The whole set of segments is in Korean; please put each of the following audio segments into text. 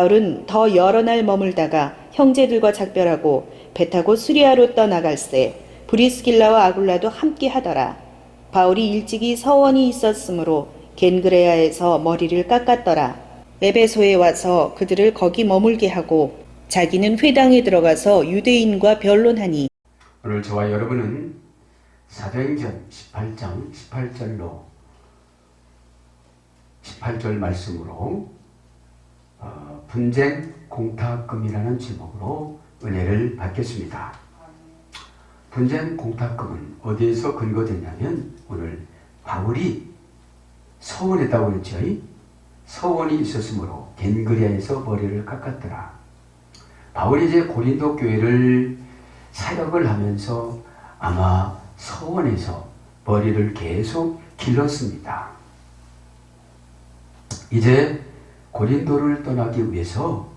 바울은 더 여러 날 머물다가 형제들과 작별하고 배 타고 수리아로 떠나갈새 브리스길라와 아굴라도 함께 하더라. 바울이 일찍이 서원이 있었으므로 겐그레아에서 머리를 깎았더라. 에베소에 와서 그들을 거기 머물게 하고 자기는 회당에 들어가서 유대인과 변론하니. 오늘 저와 여러분은 사도행전 18장 18절 말씀으로 분쟁 공탁금이라는 제목으로 은혜를 받겠습니다. 분쟁 공탁금은 어디에서 근거되냐면 오늘 바울이 서원했다고 했죠. 서원이 있었으므로 겐그레아에서 머리를 깎았더라. 바울이 이제 고린도 교회를 사역을 하면서 아마 서원에서 머리를 계속 길렀습니다. 이제 고린도를 떠나기 위해서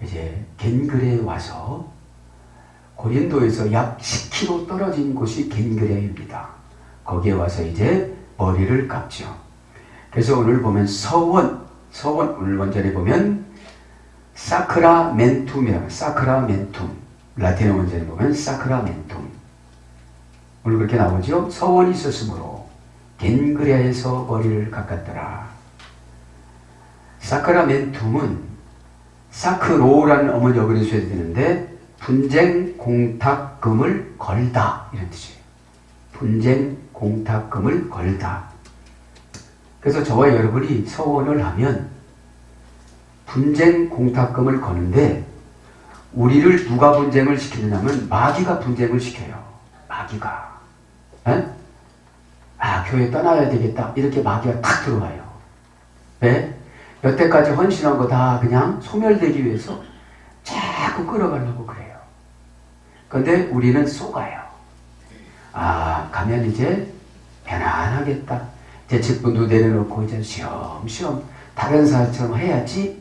이제 겐그레에 와서 고린도에서 약 10km 떨어진 곳이 겐그레입니다. 거기에 와서 이제 머리를 깎죠. 그래서 오늘 보면 서원 오늘 원절에 보면 사크라멘툼이라고 사크라멘툼 라틴어 원절에 보면 사크라멘툼 오늘 그렇게 나오죠. 서원이 있었으므로 겐그레아에서 머리를 깎았더라. 사크라멘툼은 사크로라는 어머니 어근에 써야 되는데 분쟁 공탁금을 걸다 이런 뜻이에요. 분쟁 공탁금을 걸다. 그래서 저와 여러분이 서원을 하면 분쟁 공탁금을 거는데 우리를 누가 분쟁을 시키느냐면 마귀가 분쟁을 시켜요. 마귀가. 에? 교회 떠나야 되겠다. 이렇게 마귀가 탁 들어와요. 왜? 여태까지 헌신한 거 다 그냥 소멸되기 위해서 자꾸 끌어가려고 그래요. 그런데 우리는 속아요. 가면 이제 편안하겠다. 이제 직분도 내려놓고 이제 쉬엄쉬엄 다른 사람처럼 해야지.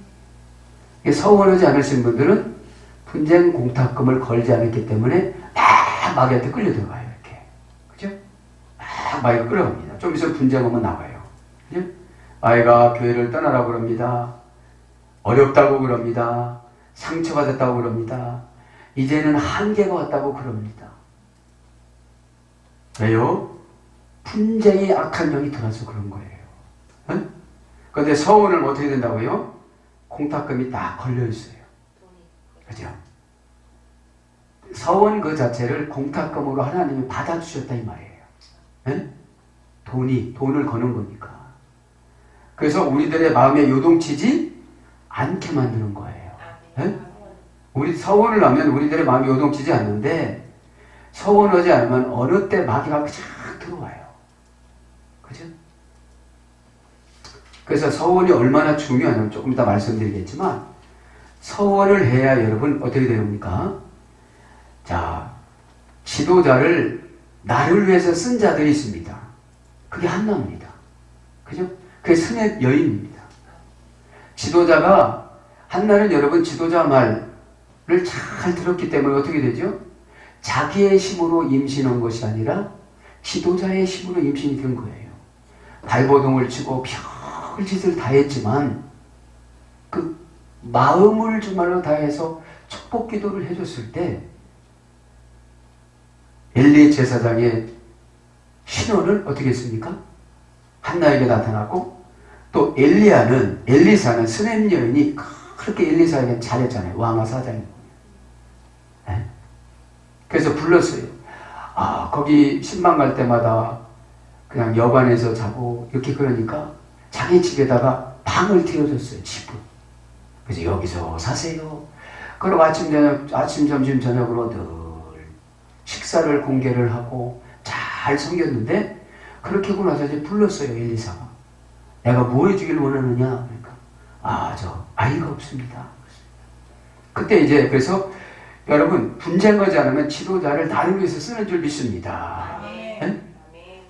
서원하지 않으신 분들은 분쟁 공탁금을 걸지 않았기 때문에 막 마귀한테 끌려 들어가요. 이렇게. 그죠? 막 마귀가 끌어갑니다. 좀 있으면 분쟁 오면 나와요. 그죠? 마귀가 교회를 떠나라고 그럽니다. 어렵다고 그럽니다. 상처받았다고 그럽니다. 이제는 한계가 왔다고 그럽니다. 왜요? 분쟁이 악한 영이 들어와서 그런 거예요. 그런데 서원은 어떻게 된다고요? 공탁금이 딱 걸려있어요. 그죠? 서원 그 자체를 공탁금으로 하나님이 받아주셨다 이 말이에요. 돈을 거는 거니까. 그래서 우리들의 마음에 요동치지 않게 만드는 거예요. 우리 서원을 하면 우리들의 마음이 요동치지 않는데 서원하지 않으면 어느 때 마귀가 쫙 들어와요. 그죠? 그래서 서원이 얼마나 중요하냐면 조금 이따 말씀드리겠지만 서원을 해야 여러분 어떻게 됩니까? 자, 지도자를 나를 위해서 쓴 자들이 있습니다. 그게 한나입니다. 그죠? 그게 스냘 여인입니다. 지도자가 한나는 여러분 지도자 말을 잘 들었기 때문에 어떻게 되죠? 자기의 힘으로 임신한 것이 아니라 지도자의 힘으로 임신이 된 거예요. 발버둥을 치고 별짓을 다 했지만 그 마음을 정말로 다해서 축복 기도를 해줬을 때 엘리 제사장의 신원을 어떻게 했습니까? 한나에게 나타났고 또 엘리사는 스냘 여인이 그렇게 엘리사에게 잘했잖아요. 왕아 사장이. 그래서 불렀어요. 거기 신방 갈 때마다 그냥 여관에서 자고 이렇게 그러니까 자기 집에다가 방을 띄워줬어요. 집을. 그래서 여기서 사세요. 그럼 아침 점심 저녁으로 늘 식사를 공개를 하고 잘 섬겼는데 그렇게 하고 나서 이제 불렀어요. 엘리사가. 내가 뭐 해주길 원하느냐? 그러니까 저 아이가 없습니다. 그때 이제 그래서 여러분 분쟁하지 않으면 지도자를 나를 위해서 쓰는 줄 믿습니다. 네?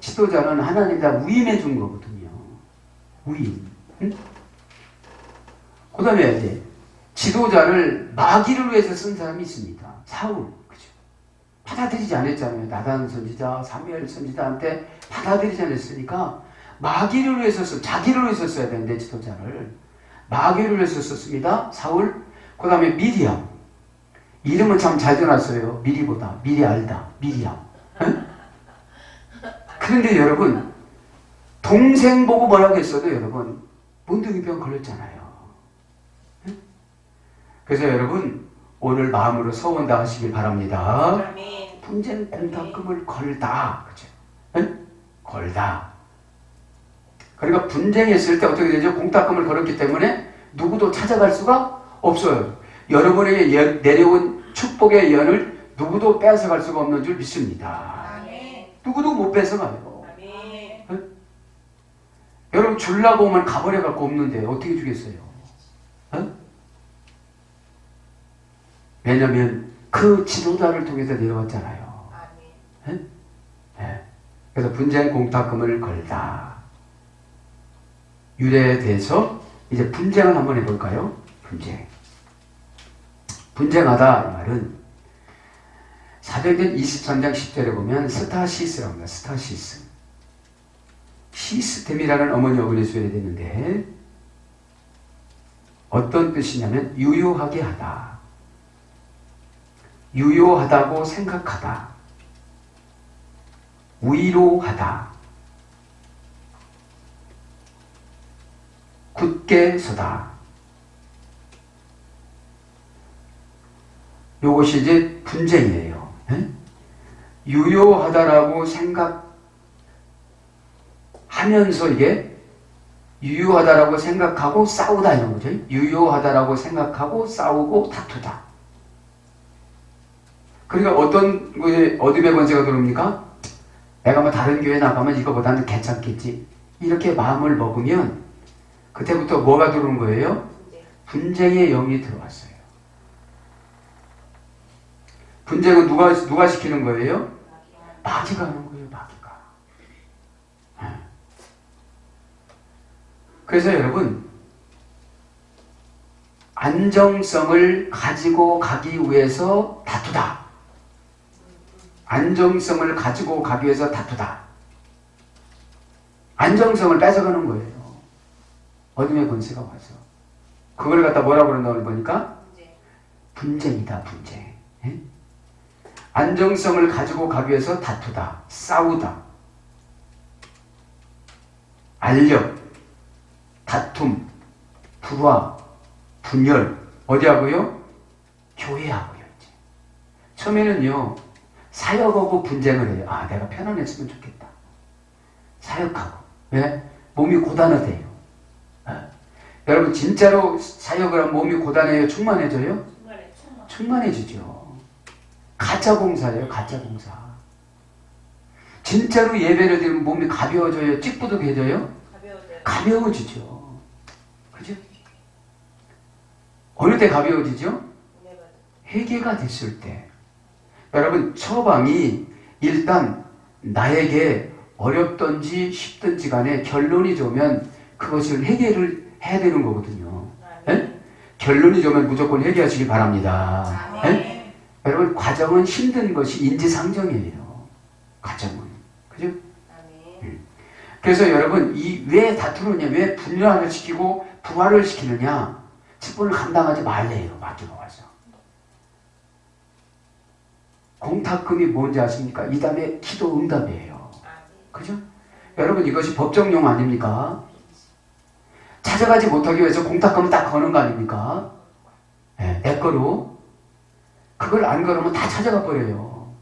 지도자는 하나님이 다 위임해 준 거거든요. 위임. 그 다음에 이제 지도자를 마귀를 위해서 쓴 사람이 있습니다. 사울. 그죠? 받아들이지 않았잖아요. 나단 선지자, 사무엘 선지자한테 받아들이지 않았으니까 마귀를 위해서 자기를 위해서 써야 되는데 지도자를 마귀를 했었습니다. 사울. 그 다음에 미리암. 이름은 참 잘 지어놨어요. 미리보다. 미리 알다. 미리암. 응? 그런데 여러분, 동생 보고 뭐라고 했어도 여러분, 몽둥이병 걸렸잖아요. 응? 그래서 여러분, 오늘 마음으로 서원다 하시길 바랍니다. 분쟁 공탁금을 걸다. 그죠? 응? 걸다. 그러니까 분쟁했을 때 어떻게 되죠? 공탁금을 걸었기 때문에 누구도 찾아갈 수가 없어요. 여러분에게 내려온 축복의 연을 누구도 뺏어갈 수가 없는 줄 믿습니다. 아멘. 누구도 못 뺏어가요. 아멘. 응? 여러분 주려고 하면 가버려 갖고 없는데 어떻게 주겠어요? 응? 왜냐하면 그 지도자를 통해서 내려왔잖아요. 아멘. 응? 네. 그래서 분쟁 공탁금을 걸다. 유래에 대해서 이제 분쟁을 한번 해볼까요? 분쟁. 분쟁하다 이 말은 사도행전 23장 10절에 보면 스타시스라고 합니다. 스타시스. 시스템이라는 어머니 어근이 소개되는데 어떤 뜻이냐면 유효하게 하다. 유효하다고 생각하다. 위로하다. 굳게 서다. 요것이 이제 분쟁이에요. 에? 유효하다라고 생각하면서 이게 유효하다라고 생각하고 싸우다 이런 거죠. 유효하다라고 생각하고 싸우고 다투다. 그러니까 어떤 거에 어둠의 권세가 들어옵니까? 내가 뭐 다른 교회 나가면 이거보다는 괜찮겠지. 이렇게 마음을 먹으면 그때부터 뭐가 들어온 거예요? 분쟁의 영이 들어왔어요. 분쟁은 누가 시키는 거예요? 마귀가 하는 거예요, 마귀가. 그래서 여러분, 안정성을 가지고 가기 위해서 다투다. 안정성을 가지고 가기 위해서 다투다. 안정성을 뺏어가는 거예요. 어둠의 권세가 와서. 그걸 갖다 뭐라고 그런다고 보니까? 분쟁이다, 분쟁. 예? 안정성을 가지고 가기 위해서 다투다, 싸우다, 알력, 다툼, 불화, 분열, 어디하고요? 교회하고요. 이제. 처음에는요, 사역하고 분쟁을 해요. 아, 내가 편안했으면 좋겠다. 사역하고. 왜? 몸이 고단하대요. 여러분, 진짜로 사역을 하면 몸이 고단해요? 충만해져요? 충만해지죠. 가짜 봉사예요, 가짜 봉사. 진짜로 예배를 드리면 몸이 가벼워져요? 찌뿌둥해져요? 가벼워지죠. 그죠? 어느 때 가벼워지죠? 회개가 됐을 때. 여러분, 처방이 일단 나에게 어렵든지 쉽든지 간에 결론이 좋으면 그것을 회개를 해야 되는 거거든요. 에? 결론이 좋으면 무조건 회개하시기 바랍니다. 에? 여러분, 과정은 힘든 것이 인지상정이에요. 과정은. 그죠? 그래서 여러분, 왜 다투느냐, 왜 분열을 시키고 부활을 시키느냐, 직분을 감당하지 말래요, 마귀가 와서. 공탁금이 뭔지 아십니까? 이 다음에 기도 응답이에요. 그죠? 여러분, 이것이 법정용 아닙니까? 찾아가지 못하기 위해서 공탁금을 딱 거는 거 아닙니까? 네, 내 거로. 그걸 안 걸으면 다 찾아가 버려요.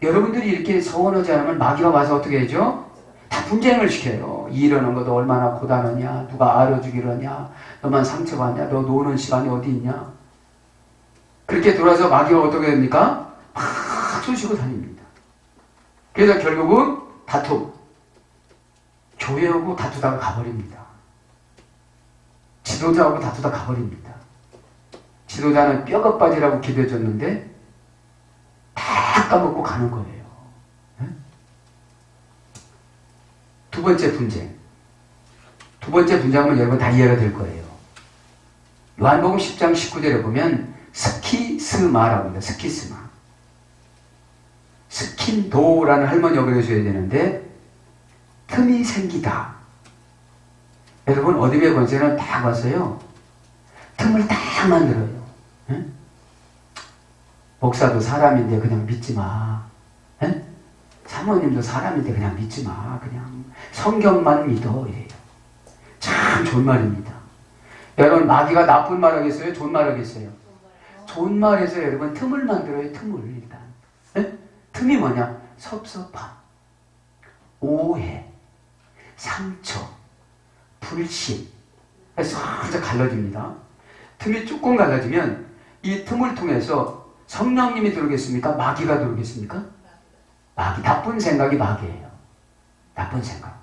여러분들이 이렇게 서원하지 않으면 마귀가 와서 어떻게 해죠? 다 분쟁을 시켜요. 일하는 것도 얼마나 고단하냐, 누가 알아주기로 하냐, 너만 상처받냐, 너 노는 시간이 어디 있냐. 그렇게 돌아서 마귀가 어떻게 됩니까? 막 쑤시고 다닙니다. 그래서 결국은 다툼. 교회하고 다투다가 가버립니다. 지도자하고 다투다 가버립니다. 지도자는 뼈가 빠지라고 기대해줬는데 다 까먹고 가는 거예요. 네? 두 번째 분쟁. 두 번째 분쟁은 여러분 다 이해가 될 거예요. 요한복음 10장 19절에 보면 스키스마라고 합니다. 스키스마. 스킨도라는 할머니 어그려줘야 되는데 틈이 생기다. 여러분 어둠의 권세는 다 가서요 틈을 딱 만들어요. 예? 목사도 사람인데 그냥 믿지 마. 예? 사모님도 사람인데 그냥 믿지 마. 그냥 성경만 믿어. 이래요. 참 좋은 말입니다. 여러분 마귀가 나쁜 말 하겠어요? 좋은 말 하겠어요? 좋은 말에서 여러분 틈을 만들어요. 틈을 일단. 예? 틈이 뭐냐? 섭섭함, 오해, 상처, 불신. 살짝 갈라집니다. 틈이 조금 갈라지면 이 틈을 통해서 성령님이 들어오겠습니까? 마귀가 들어오겠습니까? 마귀. 나쁜 생각이 마귀예요. 나쁜 생각.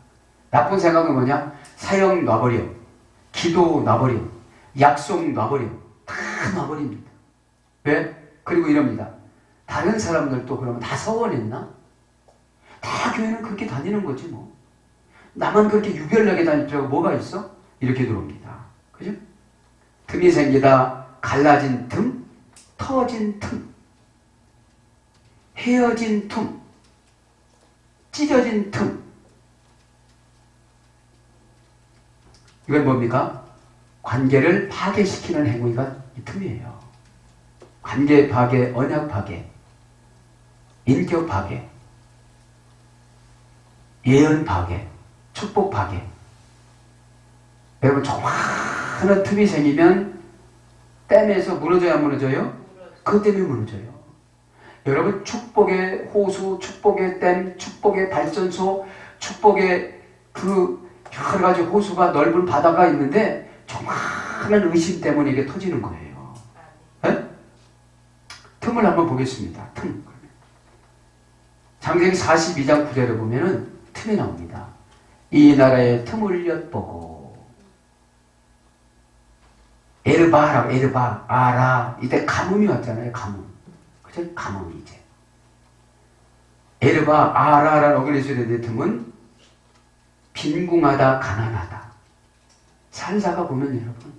나쁜 생각은 뭐냐? 사형 놔버려. 기도 놔버려. 약속 놔버려. 다 놔버립니다. 왜? 그리고 이럽니다. 다른 사람들도 그러면 다 서원했나? 다 교회는 그렇게 다니는 거지 뭐. 나만 그렇게 유별나게 다닐 필요가 뭐가 있어? 이렇게 들어옵니다. 그죠? 틈이 생기다 갈라진 틈, 터진 틈, 헤어진 틈, 찢어진 틈. 이건 뭡니까? 관계를 파괴시키는 행위가 이 틈이에요. 관계 파괴, 언약 파괴, 인격 파괴, 예언 파괴, 축복 파괴. 여러분 조그마한 틈이 생기면 댐에서 무너져야 무너져요? 그 때문에 무너져요. 여러분 축복의 호수, 축복의 댐, 축복의 발전소, 축복의 그 여러 가지 호수가 넓은 바다가 있는데 조그마한 의심 때문에 이게 터지는 거예요. 네? 틈을 한번 보겠습니다. 틈. 창세기 42장 9절을 보면은 틈이 나옵니다. 이 나라의 틈을 엿보고 에르바라고 에르바 아라 이때 가뭄이 왔잖아요. 가뭄. 그죠? 가뭄이 이제 에르바 아라라는 어그레시드의 틈은 빈궁하다 가난하다. 살다가 보면 여러분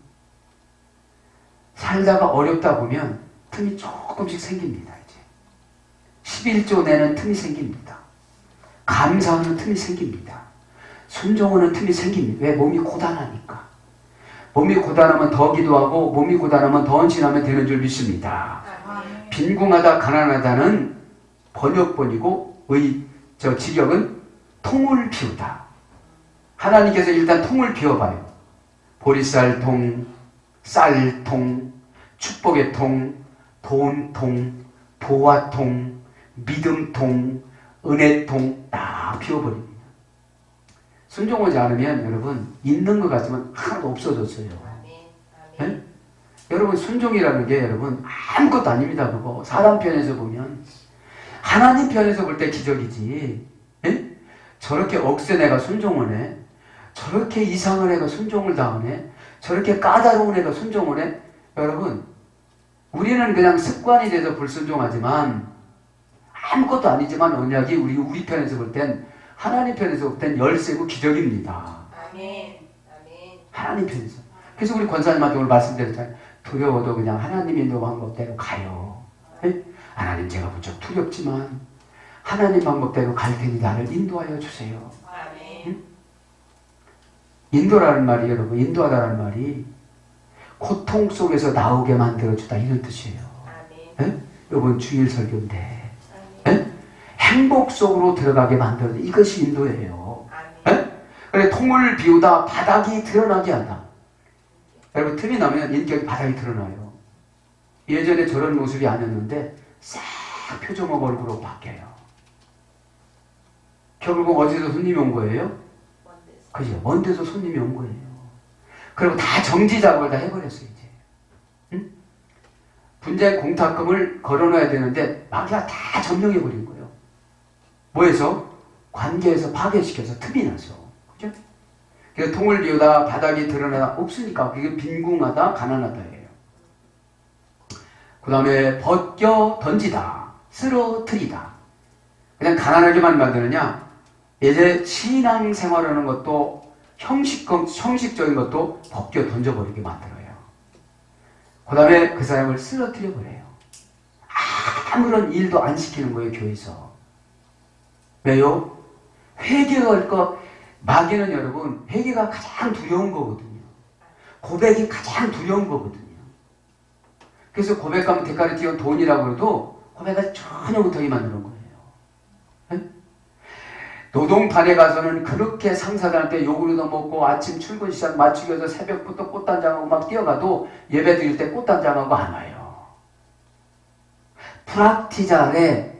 살다가 어렵다 보면 틈이 조금씩 생깁니다. 이제 11조 내는 틈이 생깁니다. 감사하는 틈이 생깁니다. 순종하는 틈이 생깁니다. 왜? 몸이 고단하니까. 몸이 고단하면 더 기도하고 몸이 고단하면 더 헌신하면 되는 줄 믿습니다. 빈궁하다 가난하다는 번역본이고 직역은 통을 비우다. 하나님께서 일단 통을 비워봐요. 보리쌀통, 쌀통, 축복의 통, 돈통, 보화통, 믿음통, 은혜통 다 비워버립니다. 순종하지 않으면 여러분 있는 것 같지만 하나도 없어졌어요. 네? 여러분 순종이라는 게 여러분 아무것도 아닙니다. 그거 사람 편에서 보면 하나님 편에서 볼 때 기적이지. 네? 저렇게 억센 애가 순종을 해. 저렇게 이상한 애가 순종을 당하네. 저렇게 까다로운 애가 순종을 해. 여러분 우리는 그냥 습관이 돼서 불순종하지만 아무것도 아니지만 언약이 우리 편에서 볼 땐 하나님 편에서 볼 땐 열쇠고 기적입니다. 아멘. 아멘. 하나님 편에서. 그래서 우리 권사님한테 오늘 말씀드렸잖아요. 두려워도 그냥 하나님의 인도 방법대로 가요. 네? 하나님 제가 무척 두렵지만 하나님 방법대로 갈 테니 나를 인도하여 주세요. 아멘. 응? 인도라는 말이 여러분 인도하다라는 말이 고통 속에서 나오게 만들어주다 이런 뜻이에요. 아멘. 네? 이번 주일 설교인데 네? 행복 속으로 들어가게 만들어주다 이것이 인도예요. 네? 그래 통을 비우다 바닥이 드러나게 한다. 여러분 틈이 나면 인격이 바닥이 드러나요. 예전에 저런 모습이 아니었는데 싹 표정하고 얼굴로 바뀌어요. 결국 어디서 손님이 온 거예요? 그죠? 먼 데서 손님이 온 거예요. 그리고 다 정지 작업을 다 해버렸어요, 이제. 응? 분쟁 공탁금을 걸어놔야 되는데, 마귀가 다 점령해버린 거예요. 뭐해서? 관계에서 파괴시켜서 틈이 나서. 그죠? 그래서 통을 비우다 바닥이 드러나다 없으니까 그게 빈궁하다, 가난하다예요. 그 다음에 벗겨 던지다, 쓰러뜨리다. 그냥 가난하게만 만드느냐? 이제 신앙생활하는 것도 형식적인 것도 벗겨 던져버리게 만들어요. 그 다음에 그 사람을 쓰러뜨려 버려요. 아무런 일도 안 시키는 거예요, 교회에서. 왜요? 회개할 거 마귀는 여러분 회개가 가장 두려운 거거든요. 고백이 가장 두려운 거거든요. 그래서 고백하면 대가를 띄운 돈이라고 해도 고백을 전혀 못하게 만드는 거예요. 네? 노동판에 가서는 그렇게 상사들한테 욕을 얻어먹고 아침 출근 시간 맞추기 위해서 새벽부터 꽃단장하고 막 뛰어가도 예배 드릴 때 꽃단장하고 안 와요. 프락티자에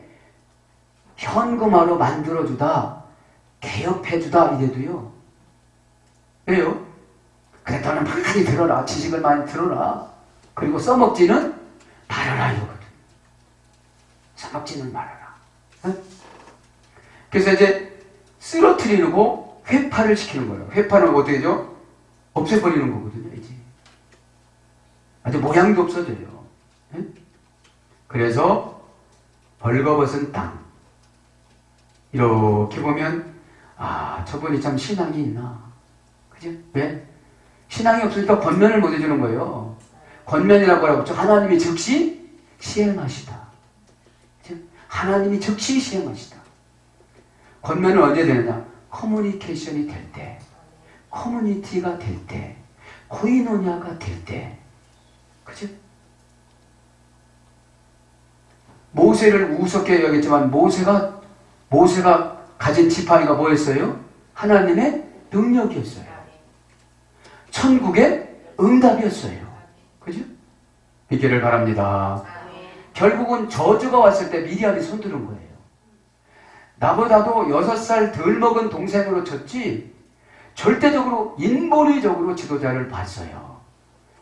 현금화로 만들어주다 개업해주다 이래도요. 왜요? 그래 너는 많이 들어라. 지식을 많이 들어라. 그리고 써먹지는 말아라 이거거든. 써먹지는 말아라. 응? 그래서 이제 쓰러뜨리고 회파를 시키는 거예요. 회파는 어떻게 되죠? 없애버리는 거거든요. 이제 아주 모양도 없어져요. 응? 그래서 벌거벗은 땅 이렇게 보면 아 저분이 참 신앙이 있나. 그죠? 왜? 신앙이 없으니까 권면을 못 해주는 거예요. 권면이라고 하죠. 하나님이 즉시 시행하시다. 그죠? 하나님이 즉시 시행하시다. 권면은 언제 되느냐? 커뮤니케이션이 될 때, 커뮤니티가 될 때, 코이노냐가 될 때. 그죠? 모세를 우습게 여겼지만 모세가 가진 지팡이가 뭐였어요? 하나님의 능력이었어요. 천국의 응답이었어요. 그죠? 믿기를 바랍니다. 결국은 저주가 왔을 때 미리암이 손드는 거예요. 나보다도 6살 덜 먹은 동생으로 쳤지 절대적으로 인본의적으로 지도자를 봤어요.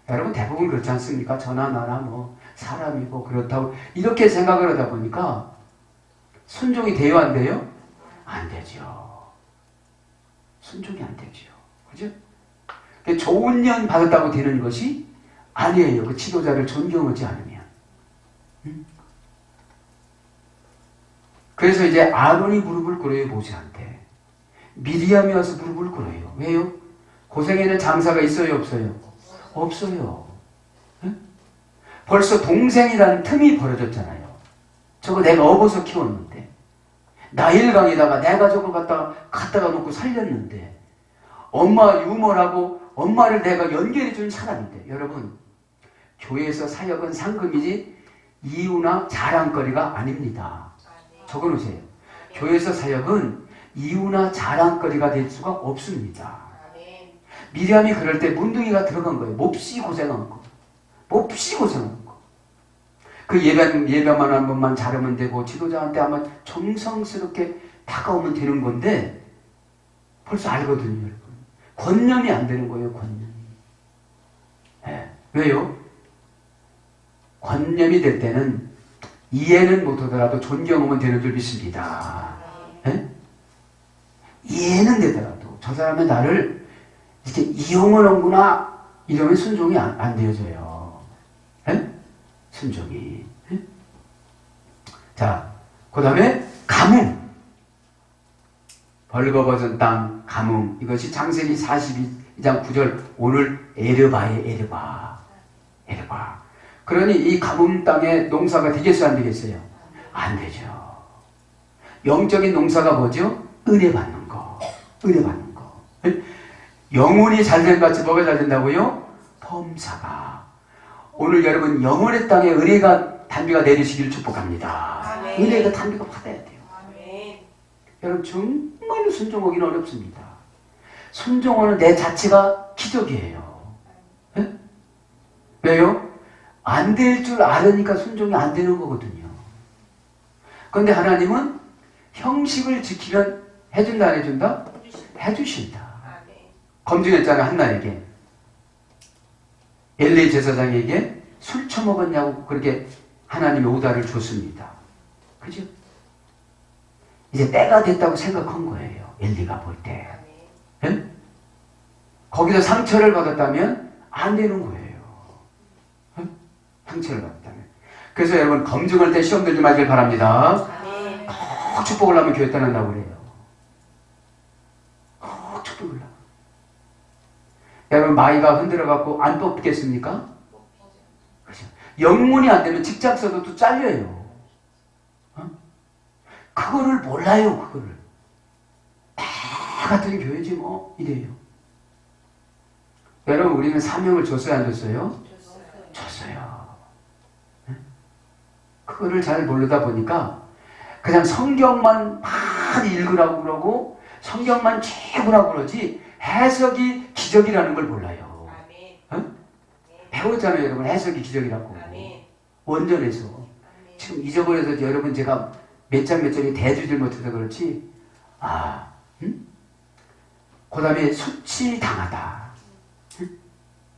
여러분 대부분 그렇지 않습니까? 저나 나나 뭐 사람이고 그렇다고 이렇게 생각을 하다 보니까 순종이 돼요 안 돼요? 안 되죠. 순종이 안 되죠. 그죠? 좋은 년 받았다고 되는 것이 아니에요. 그 지도자를 존경하지 않으면. 그래서 이제 아론이 무릎을 꿇어요. 모세한테. 미리암이 와서 무릎을 꿇어요. 왜요? 고생에는 장사가 있어요? 없어요? 없어요. 응? 벌써 동생이라는 틈이 벌어졌잖아요. 저거 내가 업어서 키웠는데 나일강에다가 내가 저걸 갖다가 놓고 살렸는데 엄마 유머라고 엄마를 내가 연결해 준 사람인데 여러분 교회에서 사역은 상금이지 이유나 자랑거리가 아닙니다. 적어놓으세요. 교회에서 사역은 이유나 자랑거리가 될 수가 없습니다. 미리암이 그럴 때 문둥이가 들어간 거예요. 몹시 고생한 거. 몹시 고생한 거. 그 예배만 한 번만 잘하면 되고 지도자한테 아마 정성스럽게 다가오면 되는 건데 벌써 알거든요. 여러분. 권념이 안 되는 거예요. 권념이. 네. 왜요? 권념이 될 때는 이해는 못하더라도 존경하면 되는 줄 믿습니다. 네? 이해는 되더라도 저 사람은 나를 이렇게 이용을 하는구나 이러면 순종이 안 되어져요. 네? 순종이. 네? 자, 그 다음에 가뭄. 벌거벗은 땅 가뭄. 이것이 창세기 42장 9절 오늘 에르바의 에르바. 그러니 이 가뭄 땅에 농사가 되겠어요? 안 되겠어요? 안 되죠. 영적인 농사가 뭐죠? 은혜 받는 거. 은혜 받는 거. 영혼이 잘된 같이 뭐가 잘 된다고요? 범사가. 오늘 여러분 영혼의 땅에 은혜가 단비가 내리시기를 축복합니다. 은혜가 단비가 받아야 돼요. 여러분 정말로 순종하기는 어렵습니다. 순종하는 내 자체가 기적이에요. 네? 왜요? 안 될 줄 알으니까 순종이 안 되는 거거든요. 그런데 하나님은 형식을 지키면 해준다 안 해준다? 해주신다. 검증했잖아요. 한나에게. 엘리 제사장에게 술 처먹었냐고 그렇게 하나님의 오다를 줬습니다. 그죠? 이제 때가 됐다고 생각한 거예요. 엘리가 볼 때. 네? 거기서 상처를 받았다면 안 되는 거예요. 네? 상처를 받았다면. 그래서 여러분 검증할 때 시험 들지 마시길 바랍니다. 꼭 축복을 하면 교회 떠난다고 그래요. 꼭 축복을 하면. 여러분 마이가 흔들어갖고 안 뽑겠습니까? 그렇죠. 영문이 안 되면 직장 써도 잘려요. 그거를 몰라요. 그거를 딱 같은 교회지 뭐 이래요. 여러분 우리는 사명을 줬어요 안 줬어요? 줬어요. 네? 그거를 잘 모르다 보니까 그냥 성경만 많이 읽으라고 그러고 성경만 최고라고 그러지 해석이 기적이라는 걸 몰라요. 아멘. 배웠잖아요 여러분, 해석이 기적이라고. 아멘. 원전에서. 아멘. 지금 잊어버려서 여러분 제가 몇 장 몇 장이 대주질 못해서 그렇지. 그 다음에 수치당하다.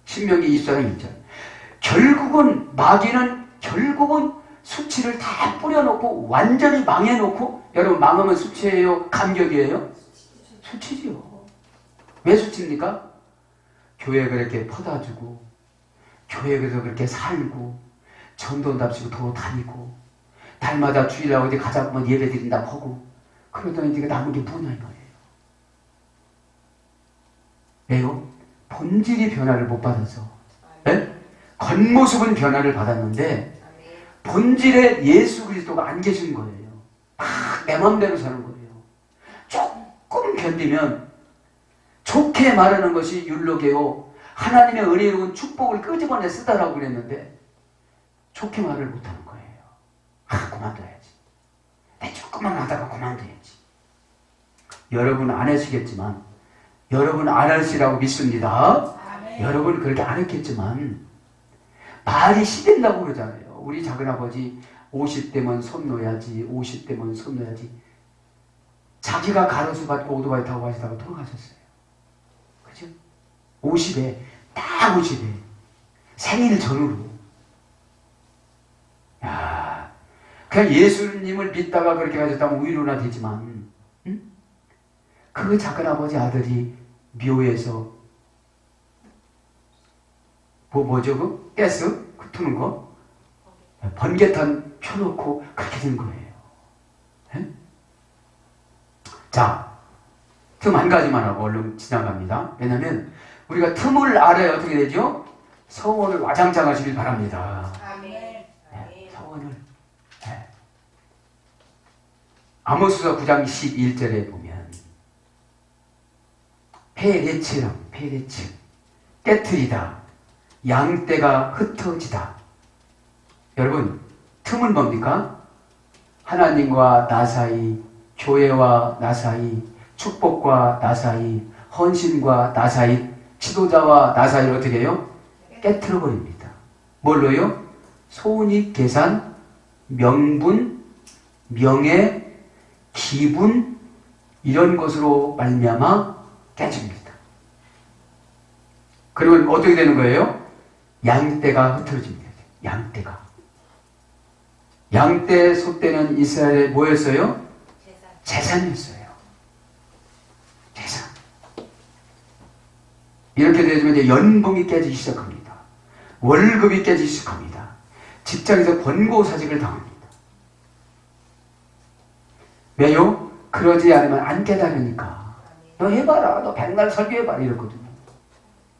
신명기 24장 1절. 결국은 마귀는 수치를 다 뿌려놓고 완전히 망해놓고, 여러분 망하면 수치예요? 감격이에요? 수치지요. 왜 수치입니까? 교회 그렇게 퍼다주고 교회 그래서 그렇게 살고 전도답시고 도로 다니고 달마다 주일날 어디 가자고 뭐 예배 드린다고 하고 그러더니 네가 남은 게 뭐냐 이 말이에요. 왜요? 본질이 변화를 못 받아서. 네? 겉모습은 변화를 받았는데 본질에 예수 그리스도가 안 계신 거예요. 막 내 맘대로 사는 거예요. 조금 견디면 좋게 말하는 것이 율로게요. 하나님의 은혜로운 축복을 끄집어내 쓰다라고 그랬는데 좋게 말을 못하는 거예요. 그만둬야지. 내 조금만 하다가 그만둬야지. 여러분 안 하시겠지만, 여러분 안 하시라고 믿습니다. 아멘. 여러분 그렇게 안 했겠지만 말이 시된다고 그러잖아요. 우리 작은아버지 50대면 손 놓아야지, 50대면 손 놓아야지. 자기가 가로수 받고 오토바이 타고 가시다가 돌아가셨어요. 그죠? 50에, 딱 50에. 생일 전후로. 야, 그냥 예수님을 믿다가 그렇게 가셨다면 위로나 되지만, 응? 그 작은아버지 아들이 묘에서, 뭐죠, 그? 가스? 그 트는 거? 번개탄 펴놓고 그렇게 된 거예요. 에? 자, 틈 한 가지만 하고 얼른 지나갑니다. 왜냐면 우리가 틈을 알아야 어떻게 되죠? 서원을 와장창 하시길 바랍니다. 아멘. 네, 서원을. 네. 아모스서 9장 11절에 보면 페레츠 깨트리다, 양떼가 흩어지다. 여러분, 틈은 뭡니까? 하나님과 나 사이, 교회와 나 사이, 축복과 나 사이, 헌신과 나 사이, 지도자와 나 사이를 어떻게 해요? 깨트려 버립니다. 뭘로요? 소원이 계산, 명분, 명예, 기분, 이런 것으로 말미암아 깨집니다. 그리고 어떻게 되는 거예요? 양떼가 흩어집니다. 양떼, 소떼는 이스라엘에 뭐였어요? 재산이었어요. 재산. 이렇게 되면 이제 연봉이 깨지기 시작합니다. 월급이 깨지기 시작합니다. 직장에서 권고사직을 당합니다. 왜요? 그러지 않으면 안 깨달으니까. 너 해봐라. 너 백날 설교해봐라. 이랬거든요.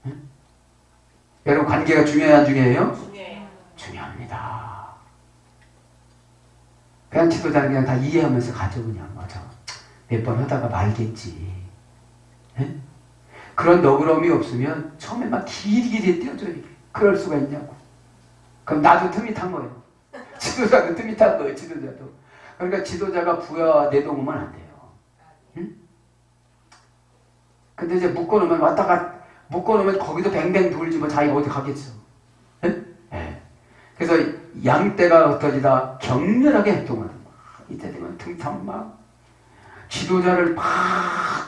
응? 여러분 관계가 중요해요? 안 중요해요? 중요해요. 중요합니다. 그냥 지도자는 그냥 다 이해하면서 가죠. 그냥 맞아. 몇 번 하다가 말겠지. 에? 그런 너그러움이 없으면 처음에 막 길게 띄워줘요. 그럴 수가 있냐고. 그럼 나도 틈이 탄 거예요. 지도자도 틈이 탄 거예요. 지도자도. 그러니까 지도자가 부여와 내동하면 안 돼요. 응? 근데 이제 묶어놓으면 왔다가 묶어놓으면 거기도 뱅뱅 돌지 뭐 자기가 어디 가겠어. 에? 에. 그래서 양떼가 흩어지다 격렬하게 행동하는 거야. 이때 되면 등탕 막 지도자를 막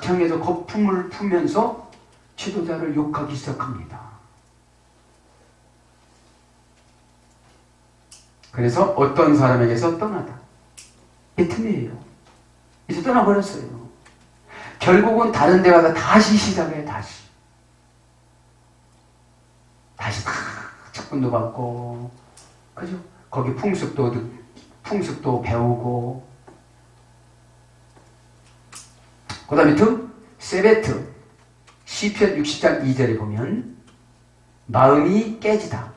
향해서 거품을 풀면서 지도자를 욕하기 시작합니다. 그래서 어떤 사람에게서 떠나다. 이 틈이에요. 이제 떠나버렸어요. 결국은 다른 데 가서 다시 시작해요. 다시 다 직분도 받고, 그죠? 거기 풍습도 배우고. 그 다음에 세베트. 시편 60장 2절에 보면 마음이 깨지다.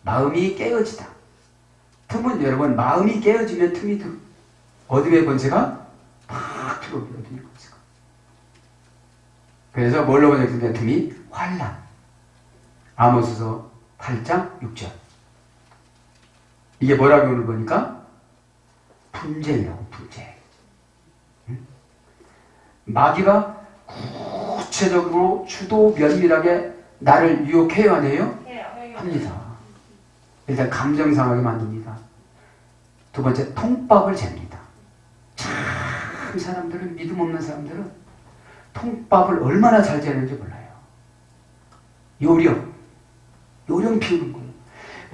마음이 깨어지다. 틈은 여러분 마음이 깨어지면 틈이 어둠의 권세가 팍 들어옵니다. 어둠의 권세가. 그래서 뭘로 번역된 틈이 환란. 아모스서 8장 6절. 이게 뭐라고 오늘 보니까 분쟁이라고, 분쟁. 마귀가 구체적으로 주도 면밀하게 나를 유혹해요, 안 해요? 합니다. 일단 감정 상하게 만듭니다. 두 번째, 통밥을 잽니다. 참 사람들은, 믿음 없는 사람들은 통밥을 얼마나 잘 재는지 몰라요. 요령 피우는 거예요.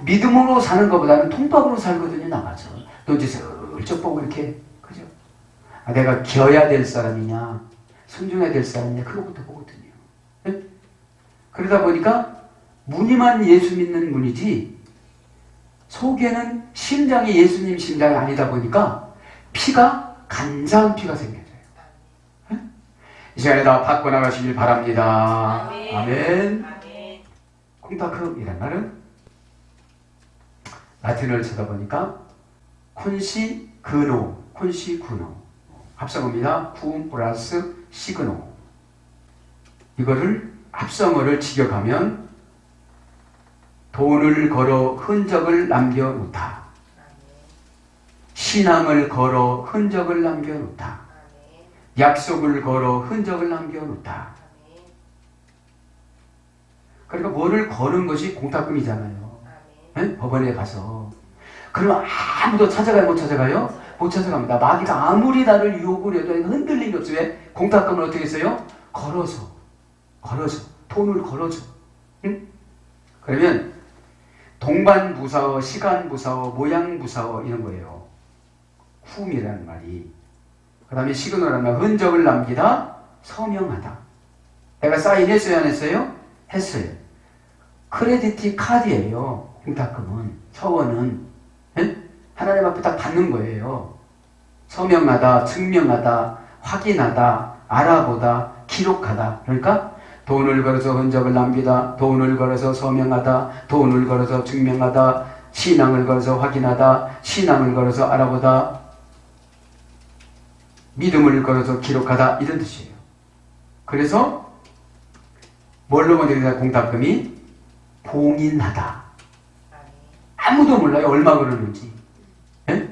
믿음으로 사는 것보다는 통밥으로 살거든요, 나가서. 눈짓을 슬쩍 보고 이렇게, 그죠? 아, 내가 기어야 될 사람이냐, 순종해야 될 사람이냐, 그거부터 보거든요. 네? 그러다 보니까 무늬만 예수 믿는 무늬지, 속에는 심장이 예수님 심장이 아니다 보니까 피가 간사한 피가 생겨져요. 네? 이 시간에 다 바꿔나가시길 바랍니다. 아멘. 콩타크이란 말은 라틴어를 찾아보니까 콘시 그노, 합성어입니다. 쿰 플러스 시그노. 이거를 합성어를 직역하면 돈을 걸어 흔적을 남겨놓다. 신앙을 걸어 흔적을 남겨놓다. 약속을 걸어 흔적을 남겨놓다. 그러니까 뭐를 거는 것이 공탁금이잖아요. 네? 법원에 가서. 그러면 아무도 찾아가요? 못 찾아가요? 못 찾아갑니다. 마귀가 아무리 나를 유혹을 해도 흔들림이 없어요. 왜? 공탁금을 어떻게 써요? 걸어서. 돈을 걸어서. 응? 그러면 동반부사어, 시간부사어, 모양부사어 이런 거예요. 쿰이라는 말이. 그 다음에 시그노라는 말, 흔적을 남기다, 서명하다. 내가 사인했어요, 안 했어요? 했어요. 크레디티 카드예요. 공탁금은, 서원은. 네? 하나님 앞에 딱 받는 거예요. 서명하다, 증명하다, 확인하다, 알아보다, 기록하다. 그러니까 돈을 걸어서 흔적을 남기다, 돈을 걸어서 서명하다, 돈을 걸어서 증명하다, 신앙을 걸어서 확인하다, 신앙을 걸어서 알아보다, 믿음을 걸어서 기록하다, 이런 뜻이에요. 그래서 뭘로 번역되는 공탁금이 봉인하다. 아무도 몰라요, 얼마 그러는지. 네?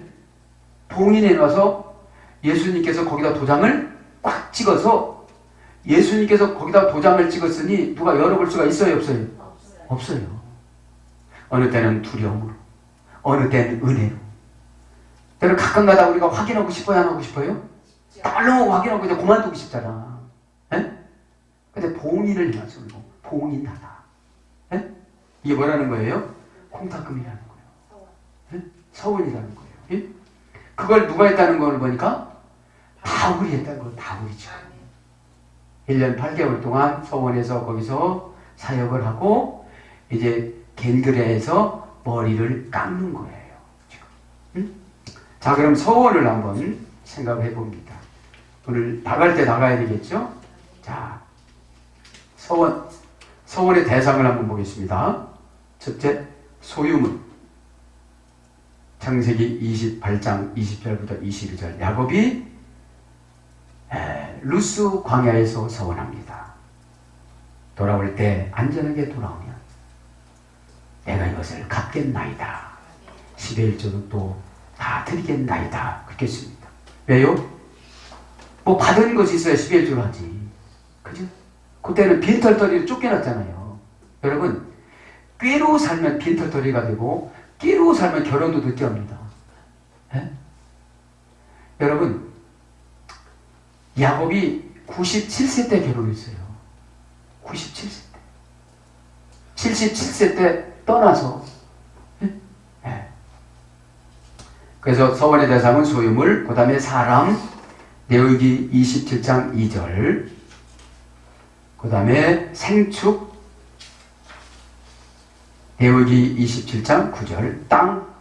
봉인해 놔서 예수님께서 거기다 도장을 꽉 찍어서, 예수님께서 거기다 도장을 찍었으니 누가 열어볼 수가 있어요, 없어요? 없어요. 어느 때는 두려움으로, 어느 때는 은혜로. 때는 가끔 가다 우리가 확인하고 싶어요, 안 하고 싶어요? 딸렁하고 확인하고 이제 그만두고 싶잖아. 예? 근데 봉인을 해놨어, 봉인하다. 예? 이게 뭐라는 거예요? 공탁금이라는 거예요. 예? 서원이라는 거예요. 예? 그걸 누가 했다는 걸 보니까 바울이 했다는 거예요. 바울이죠. 1년 8개월 동안 서원에서 거기서 사역을 하고 이제 겐그레에서 머리를 깎는 거예요. 지금. 응? 자, 그럼 서원을 한번 생각해 봅니다. 오늘 나갈 때 나가야 되겠죠? 자, 서원의 대상을 한번 보겠습니다. 첫째, 소유문. 창세기 28장 20절부터 22절. 야곱이 루스 광야에서 서원합니다. 돌아올 때 안전하게 돌아오면 내가 이것을 갚겠나이다. 11조도 또 다 드리겠나이다. 그렇게 했습니다. 왜요? 뭐 받은 것이 있어야 11조를 하지. 그죠? 그때는 빈털터리로 쫓겨났잖아요. 여러분, 꾀로 살면 빈털터리가 되고 끼로 살면 결혼도 늦게 합니다. 에? 여러분, 야곱이 97세 때 결혼했어요. 97세 때. 77세 때 떠나서. 네. 그래서 서원의 대상은 소유물, 그 다음에 사람, 레위기 27장 2절, 그 다음에 생축, 레위기 27장 9절, 땅,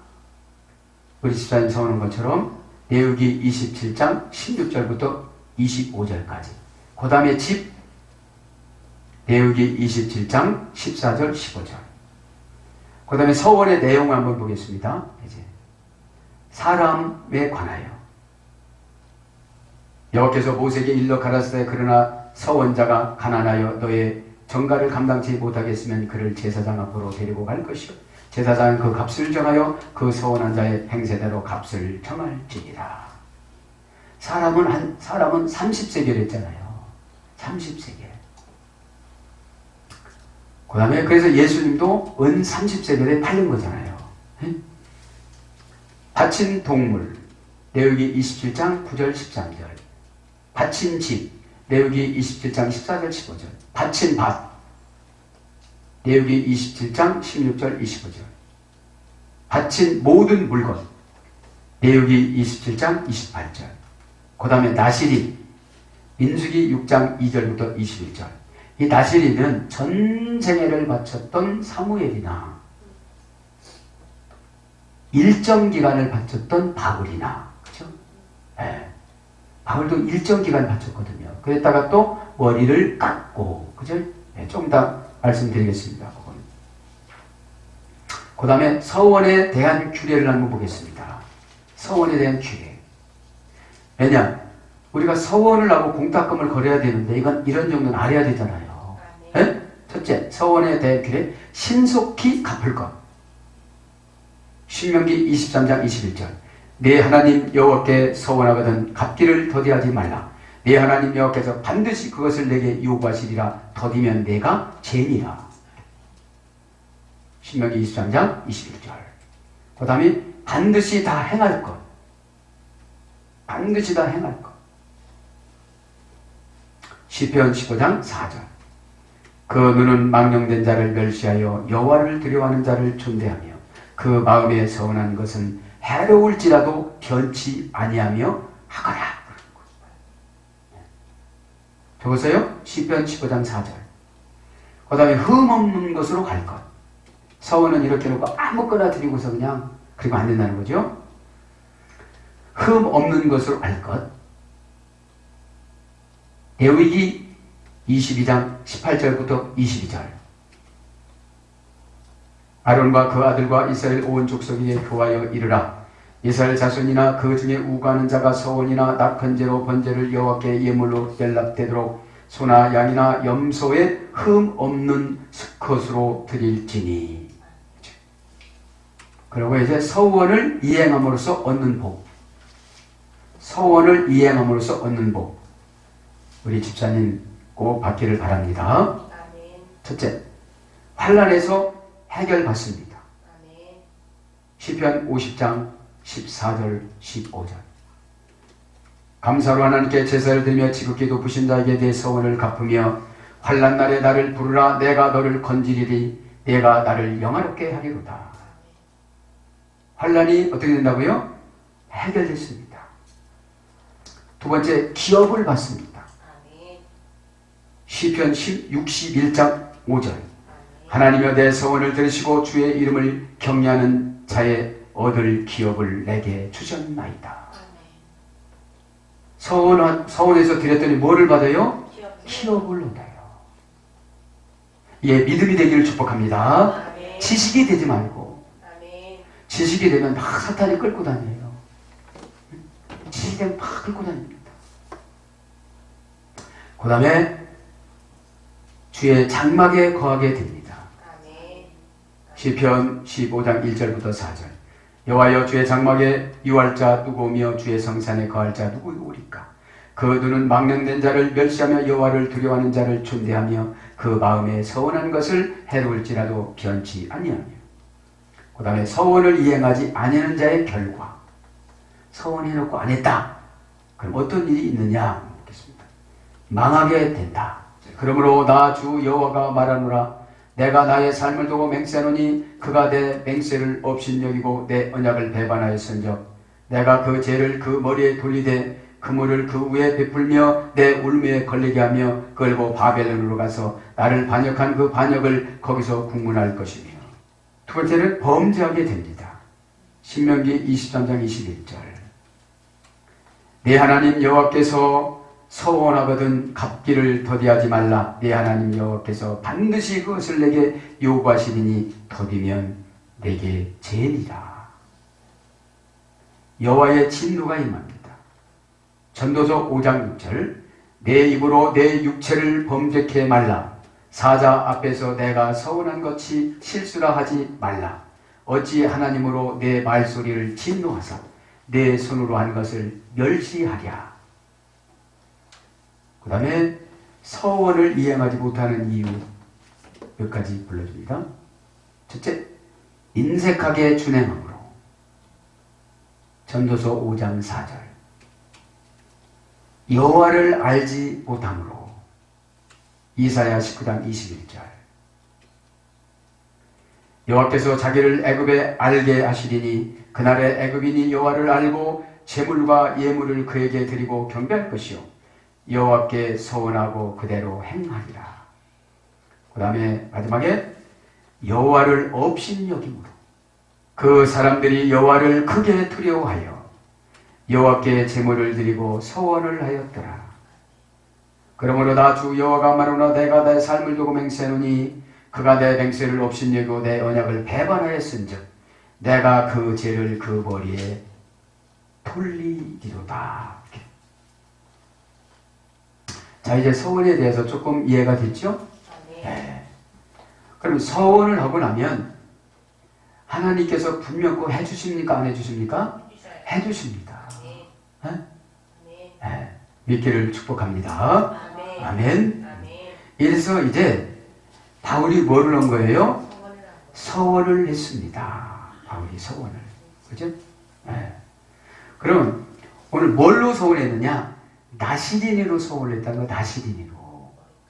우리 집사님 서원한 것처럼 레위기 27장 16절부터 25절까지. 그 다음에 집, 레위기 27장 14절, 15절. 그 다음에 서원의 내용을 한번 보겠습니다. 이제 사람에 관하여 여호와께서 모세에게 일러 가라사대 그러나 서원자가 가난하여 너의 정가를 감당치 못하겠으면 그를 제사장 앞으로 데리고 갈 것이요 제사장은 그 값을 정하여 그 서원한 자의 행세대로 값을 정할지니라. 사람은 30세겔 했잖아요. 30세겔. 그 다음에 그래서 예수님도 은 30세겔에 팔린 거잖아요. 에? 바친 동물 레위기 27장 9절 13절. 바친 집 레위기 27장 14절 15절. 바친 밭 레위기 27장 16절 25절. 바친 모든 물건 레위기 27장 28절. 그 다음에 나시리 민수기 6장 2절부터 21절. 이 나시리는 전생애를 바쳤던 사무엘이나 일정 기간을 바쳤던 바울이나, 그렇죠? 네. 바울도 일정 기간 바쳤거든요. 그랬다가 또 머리를 깎고, 그죠? 네, 좀 더 말씀드리겠습니다. 그건. 그 다음에 서원에 대한 규례를 한번 보겠습니다. 서원에 대한 규례. 왜냐? 우리가 서원을 하고 공탁금을 걸어야 되는데 이건 이런 정도는 알아야 되잖아요. 네? 첫째, 서원에 대한 규례. 신속히 갚을 것. 신명기 23장 21절. 내 하나님 여호와께 서원하거든 갚기를 더디하지 말라. 내 하나님 여호와께서 반드시 그것을 내게 요구하시리라. 더디면 내가 죄니라. 신명기 23장 21절. 그 다음에 반드시 다 행할 것. 반드시 다 행할 것. 시편 15장 4절. 그 눈은 망령된 자를 멸시하여 여호와를 두려워하는 자를 존대하며 그 마음에 서운한 것은 해로울지라도 변치 아니하며 하거라. 적으세요. 시편 15장 4절. 그 다음에 흠 없는 것으로 갈 것. 서원은 이렇게 놓고 아무거나 드리고서 그냥 그리고 안 된다는 거죠. 흠 없는 것으로 갈 것. 레위기 22장 18절부터 22절. 아론과 그 아들과 이스라엘 온 족속에 교하여 이르라. 이스라엘 자손이나 그 중에 우고하는 자가 서원이나 낙헌제로 번제를 여호와께 예물로 연락되도록 소나 양이나 염소의 흠 없는 수컷으로 드릴지니. 그리고 이제 서원을 이행함으로써 얻는 복. 서원을 이행함으로써 얻는 복. 우리 집사님 꼭 받기를 바랍니다. 아멘. 첫째, 환난에서 해결받습니다. 아멘. 시편 50장 14절 15절. 감사로 하나님께 제사를 드리며 지극히 높으신 자에게 내 서원을 갚으며 환난 날에 나를 부르라. 내가 너를 건지리리. 내가 나를 영화롭게 하리로다. 환난이 어떻게 된다고요? 해결됐습니다. 두 번째, 기업을 받습니다. 아멘. 시편 61장 5절. 하나님여 내 서원을 들으시고 주의 이름을 경외하는 자의 얻을 기업을 내게 주셨나이다. 서원에서 드렸더니 뭐를 받아요? 기업을 얻어요. 예, 믿음이 되기를 축복합니다. 아멘. 지식이 되지 말고. 아멘. 지식이 되면 막 사탄이 끌고 다녀요. 지식이 되면 막 끌고 다닙니다. 그 다음에 주의 장막에 거하게 됩니다. 아멘. 시편 15장 1절부터 4절. 여호와여 주의 장막에 유할 자 누구오며 주의 성산에 거할 자 누구오리까? 그 눈은 망령된 자를 멸시하며 여호와를 두려워하는 자를 존대하며 그 마음에 서원한 것을 해로울지라도 변치 아니하며. 그 다음에 서원을 이행하지 아니하는 자의 결과. 서원해놓고 안 했다. 그럼 어떤 일이 있느냐? 묻겠습니다. 망하게 된다. 그러므로 나 주 여호와가 말하노라. 내가 나의 삶을 두고 맹세하노니 그가 내 맹세를 업신여기고 내 언약을 배반하였은즉 내가 그 죄를 그 머리에 돌리되 그물을 그 위에 베풀며 내 울매에 걸리게 하며 끌고 바벨론으로 가서 나를 반역한 그 반역을 거기서 국문할 것이며. 두 번째는 범죄하게 됩니다. 신명기 23장 21절. 내 하나님 여호와께서 서원하거든 갚기를 더디하지 말라. 내 하나님 여호와께서 반드시 그것을 내게 요구하시리니 더디면 내게 죄니라. 여호와의 진노가 임합니다. 전도서 5장 6절. 내 입으로 내 육체를 범죄케 말라. 사자 앞에서 내가 서운한 것이 실수라 하지 말라. 어찌 하나님으로 내 말소리를 진노하사 내 손으로 한 것을 멸시하랴. 그 다음에 서원을 이행하지 못하는 이유 몇 가지 불러줍니다. 첫째, 인색하게 준행함으로. 전도서 5장 4절. 여호와를 알지 못함으로. 이사야 19장 21절. 여호와께서 자기를 애굽에 알게 하시리니 그날에 애굽인이 여호와를 알고 제물과 예물을 그에게 드리고 경배할 것이요 여호와께 서원하고 그대로 행하리라. 그 다음에 마지막에 여호와를 업신여김으로 그 사람들이 여호와를 크게 두려워하여 여호와께 제물을 드리고 서원을 하였더라. 그러므로 나 주 여호와가 말하노라. 내가 내 삶을 두고 맹세하노니 그가 내 맹세를 업신여기고 내 언약을 배반하였은즉 내가 그 죄를 그 머리에 돌리리로다. 자, 이제 서원에 대해서 조금 이해가 됐죠? 네. 그럼 서원을 하고 나면 하나님께서 분명 꼭 해주십니까? 안 해주십니까? 해주십니다. 네? 네. 믿기를 축복합니다. 아멘. 이래서 이제 바울이 뭐를 한 거예요? 서원을 했습니다. 바울이 서원을. 그죠? 네. 그럼 오늘 뭘로 서원했느냐? 나시린이로 서원을 했다는 거. 나시린이로.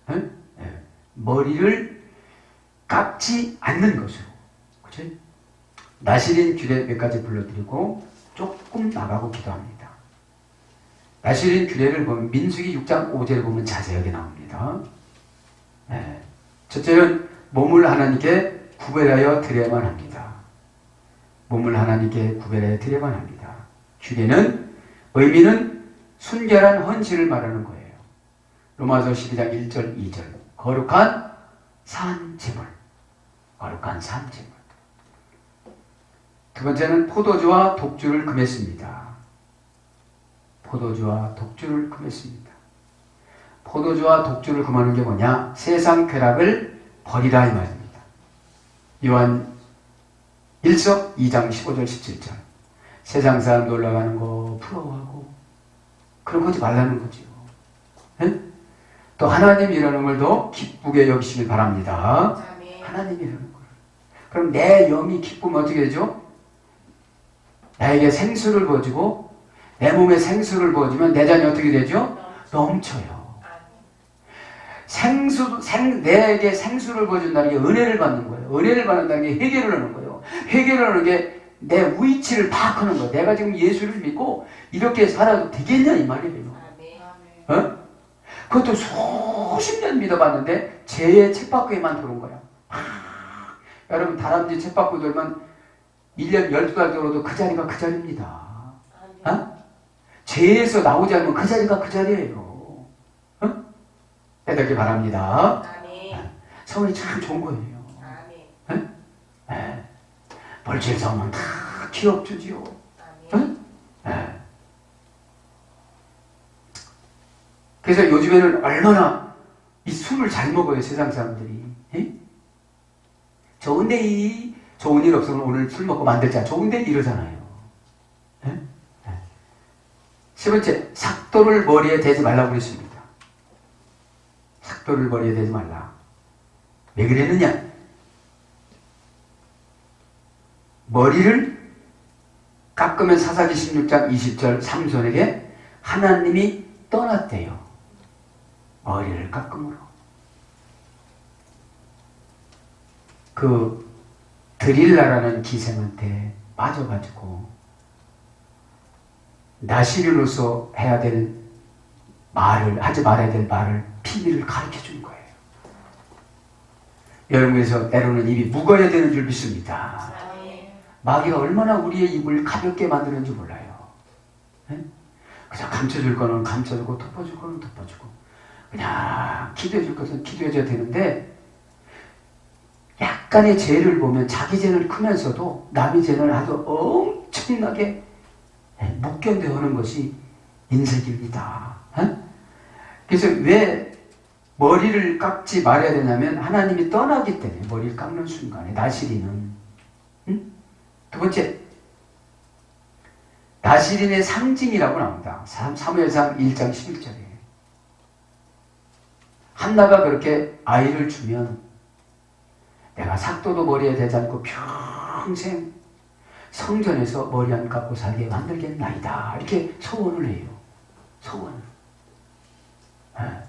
네? 네. 머리를 깎지 않는 것으로. 그죠? 나시린 규례 몇 가지 불러드리고 조금 나가고 기도합니다. 나시린 규례를 보면 민수기 6장 5절을 보면 자세하게 나옵니다. 네. 첫째는 몸을 하나님께 구별하여 드려야만 합니다. 몸을 하나님께 구별하여 드려야만 합니다. 규례는 의미는 순결한 헌신을 말하는 거예요. 로마서 12장 1절 2절 거룩한 산제물. 거룩한 산제물. 두 번째는 포도주와 독주를 금했습니다. 포도주와 독주를 금했습니다. 포도주와 독주를 금하는 게 뭐냐? 세상 쾌락을 버리라 이 말입니다. 요한 1서 2장 15절 17절. 세상 사람 놀러가는 거 부러워하고 그런 거 하지 말라는 거죠. 네? 또 하나님 이러는 걸 더 기쁘게 여기시길 바랍니다. 하나님 이러는 걸. 그럼 내 영이 기쁘면 어떻게 되죠? 나에게 생수를 부어주고 내 몸에 생수를 부어주면 내 잔이 어떻게 되죠? 넘쳐요. 내게 생수를 부어준다는 게 은혜를 받는 거예요. 은혜를 받는다는 게 회개를 하는 거예요. 회개를 하는 게 내 위치를 파악하는 거예요. 내가 지금 예수를 믿고 이렇게 살아도 되겠냐 이 말이에요. 어? 그것도 수십 년 믿어봤는데 죄의 쳇바퀴에만 도는 거야. 여러분 다람쥐 쳇바퀴 돌면 1년 12달 돌아도 그 자리가 그 자리입니다. 어? 죄에서 나오지 않으면 그 자리가 그 자리예요. 어? 깨닫기 바랍니다. 서울이 참 좋은 거예요. 어? 네. 벌칠 사오면 다 기업 주지요. 어? 네. 그래서 요즘에는 얼마나 이 술을 잘 먹어요, 세상 사람들이. 에? 좋은 일 없으면 오늘 술 먹고 만들자. 좋은데 이러잖아요. 에? 에. 세 번째, 삭도를 머리에 대지 말라고 그랬습니다. 삭도를 머리에 대지 말라. 왜 그랬느냐? 머리를 깎으면 사사기 16장 20절 삼손에게 하나님이 떠났대요. 머리를 깎음으로. 그 드릴라라는 기생한테 빠져가지고 나시린으로서 해야 될 말을, 하지 말아야 될 말을, 비밀을 가르쳐 준 거예요. 여러분에서 때로는 입이 무거워야 되는 줄 믿습니다. 마귀가 얼마나 우리의 입을 가볍게 만드는지 몰라요. 네? 그냥 감춰줄 거는 감춰주고 덮어줄 거는 덮어주고 그냥 기도해줄 것은 기도해줘야 되는데 약간의 죄를 보면 자기 죄는 크면서도 남의 죄는 아주 엄청나게 못 견뎌하는 것이 인색입니다. 네? 그래서 왜 머리를 깎지 말아야 되냐면 하나님이 떠나기 때문에 머리를 깎는 순간에 나시린은. 응? 두 번째, 나시린의 상징이라고 나옵니다. 사무엘상 1장 11절에 한나가 그렇게 아이를 주면 내가 삭도도 머리에 대지 않고 평생 성전에서 머리 안 깎고 살게 만들겠나이다. 이렇게 소원을 해요. 소원을. 네.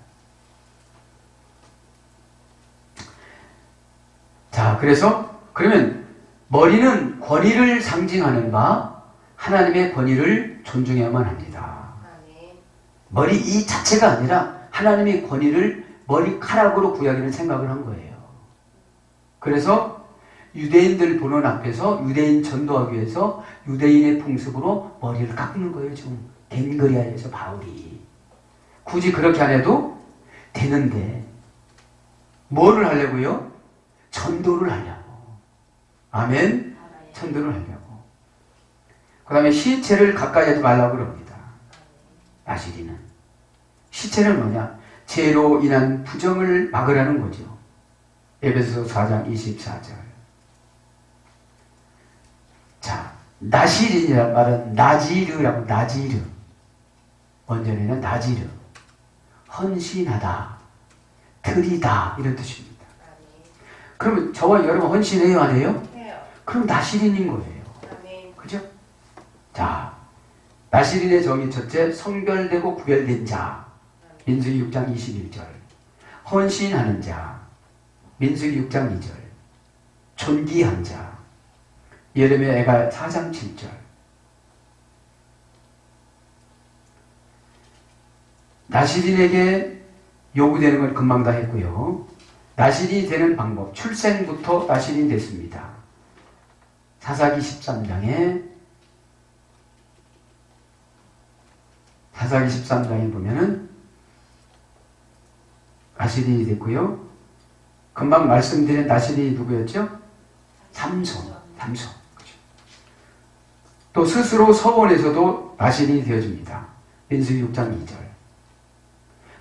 자, 그래서 그러면 머리는 권위를 상징하는 바 하나님의 권위를 존중해야만 합니다. 아멘. 머리 이 자체가 아니라 하나님의 권위를 머리카락으로 구하기는 생각을 한 거예요. 그래서 유대인들 보는 앞에서 유대인 전도하기 위해서 유대인의 풍습으로 머리를 깎는 거예요. 지금 겐그리아에서 바울이. 굳이 그렇게 안 해도 되는데 뭐를 하려고요? 전도를 하려고. 아멘. 전도를 하려고. 그 다음에 시체를 가까이 하지 말라고 그럽니다. 나시리는. 시체는 뭐냐? 죄로 인한 부정을 막으라는 거죠. 에베소서 4장 24절. 자, 나시린이라는 말은 나지르라고, 나지르. 원전에는 나지르. 헌신하다, 드리다, 이런 뜻입니다. 그러면 저와 여러분 헌신해요, 안 해요? 해요. 그럼 나시린인 거예요. 아멘. 그죠? 자, 나시린의 정의 첫째, 성별되고 구별된 자. 민수기 6장 21절. 헌신하는 자. 민수기 6장 2절. 존귀한 자. 예레미야 4장 7절. 나시린에게 요구되는 걸 금방 다 했고요. 나시린이 되는 방법, 출생부터 나시린이 됐습니다. 사사기 13장에 보면은 나시린이 됐고요. 금방 말씀드린 나시린이 누구였죠? 삼손. 그렇죠. 또 스스로 서원에서도 나시린이 되어집니다. 민수기 6장 2절.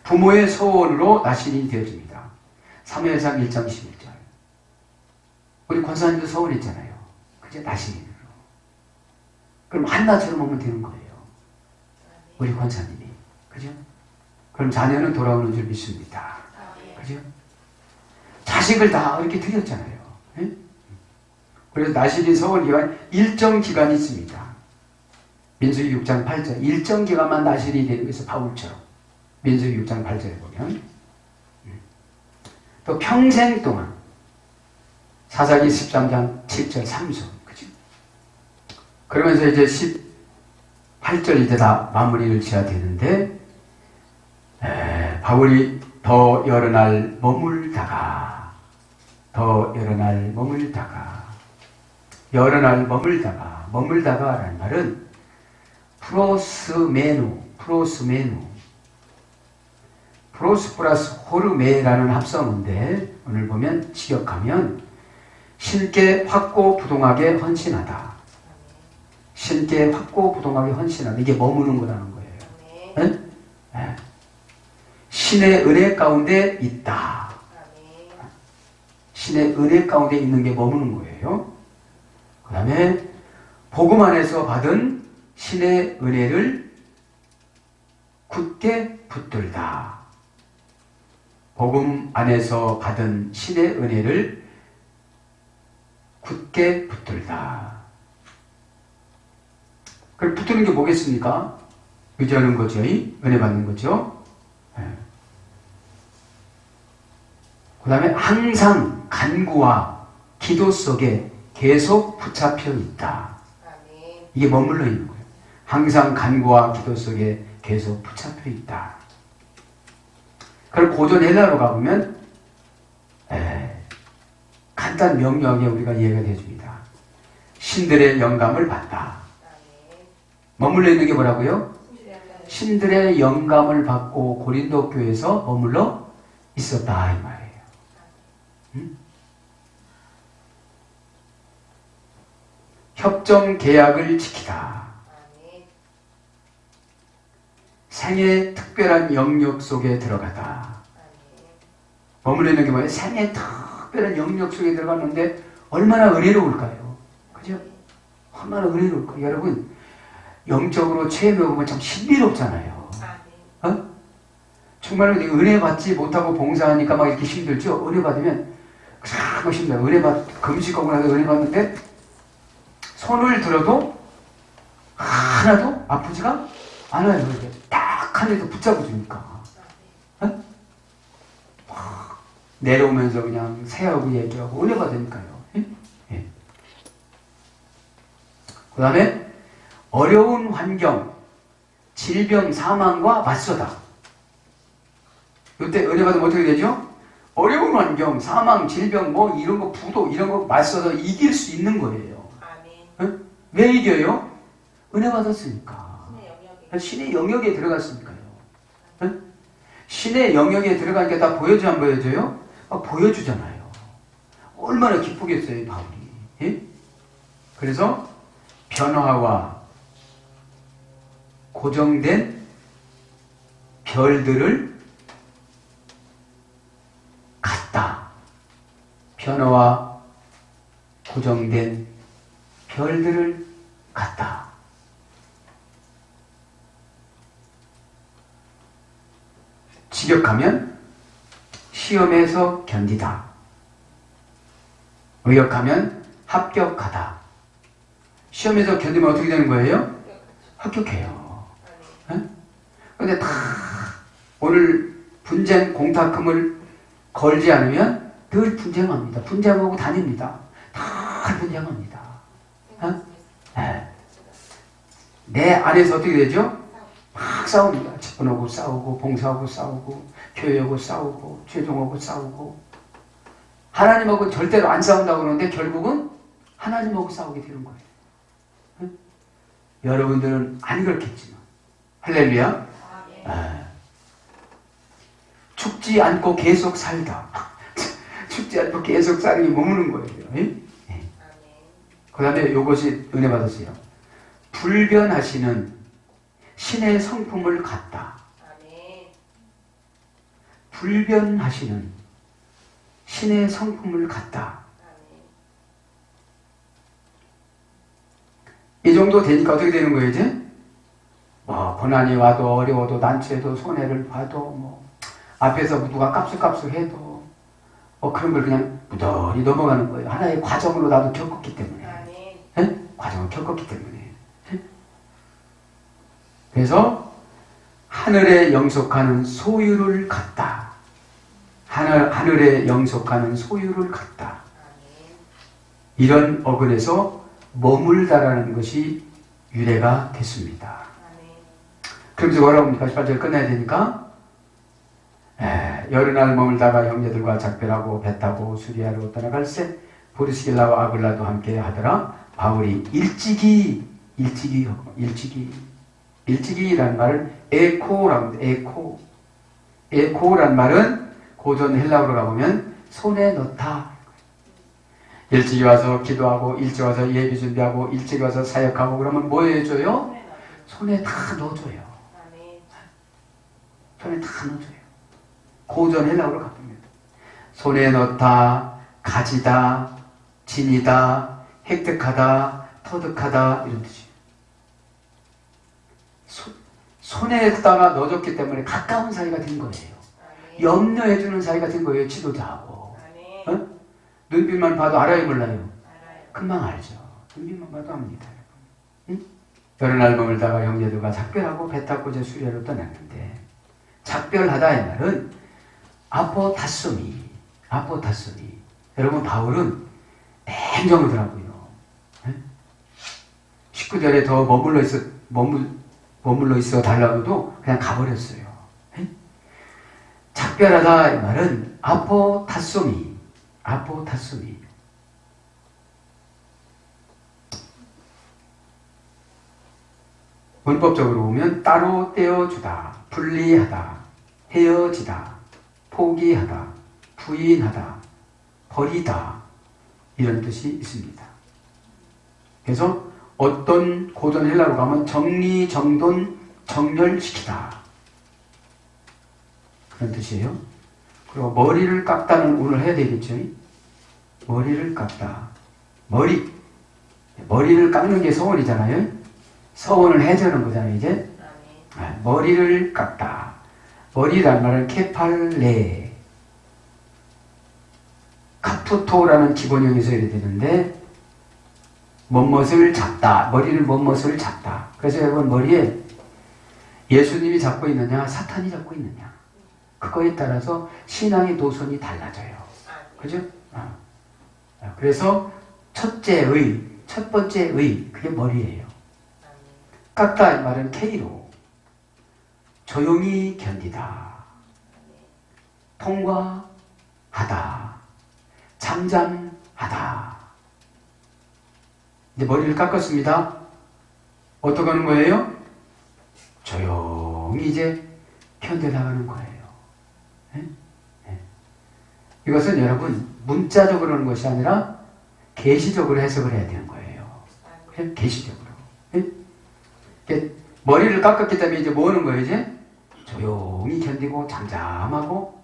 부모의 소원으로 나시린이 되어집니다. 사무엘상 1장 11절. 우리 권사님도 소원했잖아요. 그죠? 나시린으로. 그럼 한나처럼 오면 되는 거예요. 우리 권사님이. 그죠? 그럼 자녀는 돌아오는 줄 믿습니다. 그죠? 자식을 다 이렇게 드렸잖아요. 네? 그래서 나시린 서원 기간 일정 기간이 있습니다. 민수기 6장 8절. 일정 기간만 나시린이 되는 것이 바울처럼. 민수기 6장 8절에 보면. 또 평생 동안. 사사기 13장 7절 3손. 그죠? 그러면서 이제 18절 이제 다 마무리를 지어야 되는데, 바울이 더 여러 날 머물다가, 머물다가라는 말은 프로스 플러스 호르메라는 합성어인데, 오늘 보면 직역하면 신께 확고부동하게 헌신하다. 신께 확고부동하게 헌신하다. 이게 머무는 거라는 거예요. 네? 네. 신의 은혜 가운데 있다. 신의 은혜 가운데 있는 게 머무는 거예요. 그 다음에 복음 안에서 받은 신의 은혜를 굳게 붙들다. 복음 안에서 받은 신의 은혜를 굳게 붙들다. 그럼 붙드는 게 뭐겠습니까? 의지하는 거죠. 은혜 받는 거죠. 그 다음에 항상 간구와 기도 속에 계속 붙잡혀 있다. 이게 머물러 있는 거예요. 항상 간구와 기도 속에 계속 붙잡혀 있다. 그걸 고전 헬라로 가보면 간단 명료하게 우리가 이해가 되어줍니다. 신들의 영감을 받다. 머물러 있는 게 뭐라고요? 신들의 영감을 받고 고린도 교회에서 머물러 있었다 이 말이에요. 협정 계약을 지키다. 생의 특별한 영역 속에 들어가다. 머물러 있는 게 뭐예요? 생의 특별한 영역 속에 들어갔는데 얼마나 은혜로울까요? 그죠? 얼마나 은혜로울까요? 여러분, 영적으로 체험해 보면 참 신비롭잖아요. 어? 정말 은혜 받지 못하고 봉사하니까 막 이렇게 힘들죠? 은혜 받으면 참 힘들어요. 은혜 금식하고 나서 은혜 받는데 손을 들어도 하나도 아프지가 않아요. 이렇게 딱 하늘에서 붙잡아 주니까. 어? 내려오면서 그냥 새하고 얘기하고 은혜 받으니까요. 예? 예. 그 다음에 어려운 환경, 질병, 사망과 맞서다. 이때 은혜 받으면 어떻게 되죠? 어려운 환경, 사망, 질병, 뭐 이런 거, 부도 이런 거 맞서서 이길 수 있는 거예요. 어? 왜 이겨요? 은혜 받았으니까. 신의 영역에 들어갔으니까요. 어? 신의 영역에 들어가니까 다 보여줘 안 보여줘요? 보여주잖아요. 얼마나 기쁘겠어요, 바울이. 예? 그래서 변화와 고정된 별들을 같다. 변화와 고정된 별들을 같다. 지력하면 시험에서 견디다. 의역하면 합격하다. 시험에서 견디면 어떻게 되는 거예요? 합격해요. 그런데 다 오늘 분쟁 공탁금을 걸지 않으면 늘 분쟁합니다. 분쟁하고 다닙니다. 다 분쟁합니다. 어? 네. 내 안에서 어떻게 되죠? 막 싸웁니다. 집권하고 싸우고 봉사하고 싸우고 교회하고 싸우고 최종하고 싸우고 하나님하고 절대로 안 싸운다고 그러는데 결국은 하나님하고 싸우게 되는 거예요. 응? 여러분들은 안 그렇겠지만 할렐루야. 네. 죽지 않고 계속 살다. 죽지 않고 계속 살이 머무는 거예요. 네? 네. 그 다음에 이것이 은혜 받았어요. 불변하시는 신의 성품을 갖다. 불변하시는 신의 성품을 갖다. 이 정도 되니까 어떻게 되는 거예요, 이제? 뭐, 고난이 와도, 어려워도, 난처해도, 손해를 봐도, 뭐, 앞에서 누가 깝죽깝죽 해도, 뭐, 그런 걸 그냥 무던히 넘어가는 거예요. 하나의 과정으로 나도 겪었기 때문에. 네? 과정을 겪었기 때문에. 네? 그래서, 하늘에 영속하는 소유를 갖다. 하늘에 영속하는 소유를 갖다. 이런 어근에서 머물다라는 것이 유래가 됐습니다. 그러면서 뭐라고 합니까? 18절 끝나야 되니까 여러 날 머물다가 형제들과 작별하고 배 타고 수리아로 떠나갈새 브리스길라와 아굴라도 함께 하더라. 바울이 일찍이라는 말을 에코라고 합니다. 에코라는 말은 고전 헬라어로 가보면 손에 넣다. 일찍이 와서 기도하고 일찍 와서 예비 준비하고 일찍 와서 사역하고 그러면 뭐 해줘요? 손에 다 넣어줘요. 손에 다 넣어줘요. 고전 헬라어로 가보면 손에 넣다, 가지다, 지니다, 획득하다, 터득하다 이런 뜻이에요. 손에다가 넣어줬기 때문에 가까운 사이가 된 거예요. 염려해주는 사이가 된 거예요. 지도자하고. 어? 눈빛만 봐도 알아요, 몰라요? 금방 알죠. 눈빛만 봐도 압니다. 응? 여러 날 머물다가 형제들과 작별하고 배 타고 제 수리아로 떠났는데 작별하다 이 말은 아포타소미. 여러분 바울은 냉정하더라고요. 19절에 더 머물러 있어 달라고도 그냥 가버렸어요. 작별하다 이 말은 아포타소미. 문법적으로 보면 따로 떼어주다, 분리하다, 헤어지다, 포기하다, 부인하다, 버리다 이런 뜻이 있습니다. 그래서 어떤 고전 헬라로 가면 정리정돈 정렬시키다 그런 뜻이에요. 그리고 머리를 깎다는 오늘 해야 되겠죠. 머리를 깎다. 머리를 깎는 게 서원이잖아요. 서원을 해주는 거잖아요, 이제. 아멘. 머리를 깎다. 머리란 말은 케팔레. 카푸토라는 기본형이 있어야 되는데, 멋을 잡다. 머리를 멋을 잡다. 그래서 여러분, 머리에 예수님이 잡고 있느냐, 사탄이 잡고 있느냐. 그거에 따라서 신앙의 노선이 달라져요. 그죠? 그래서 첫 번째의, 그게 머리예요. 깎다 이 말은 K로. 조용히 견디다. 통과하다. 잠잠하다. 이제 머리를 깎았습니다. 어떻게 하는 거예요? 조용히 이제 견뎌나가는 거예요. 이것은 여러분 문자적으로 하는 것이 아니라 계시적으로 해석을 해야 되는 거예요. 그냥 계시적으로. 머리를 깎았기 때문에 이제 뭐 하는 거예요? 이제 조용히 견디고 잠잠하고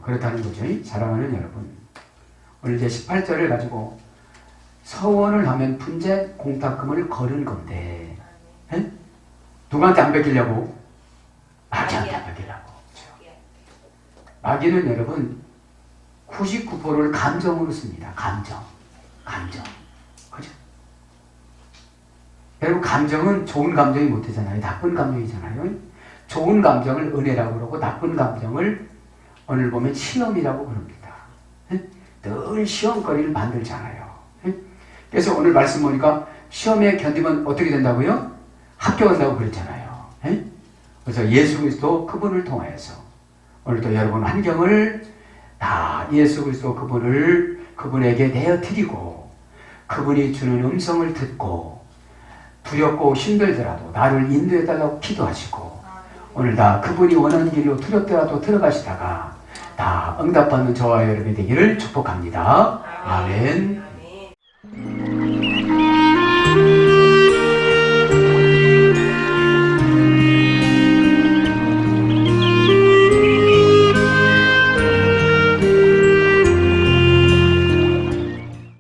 그렇다는 거죠. 사랑하는 여러분, 오늘 이제 18절을 가지고 서원을 하면 분재 공탁금을 거는 건데 누구한테 안 베끼려고? 마귀한테 안 베끼려고. 마귀는 여러분 99%를 감정으로 씁니다. 감정. 그죠? 여러분, 감정은 좋은 감정이 못 되잖아요. 나쁜 감정이잖아요. 좋은 감정을 은혜라고 그러고 나쁜 감정을 오늘 보면 시험이라고 그럽니다. 늘 시험거리를 만들잖아요. 그래서 오늘 말씀 보니까 시험에 견디면 어떻게 된다고요? 합격한다고 그랬잖아요. 그래서 예수 그리스도 그분을 통하여서 오늘도 여러분 환경을 다 예수 그리스도 그분에게 내어드리고 그분이 주는 음성을 듣고 두렵고 힘들더라도 나를 인도해달라고 기도하시고 오늘 다 그분이 원하는 길로 두렵더라도 들어가시다가 다 응답받는 저와 여러분이 되기를 축복합니다. 아멘.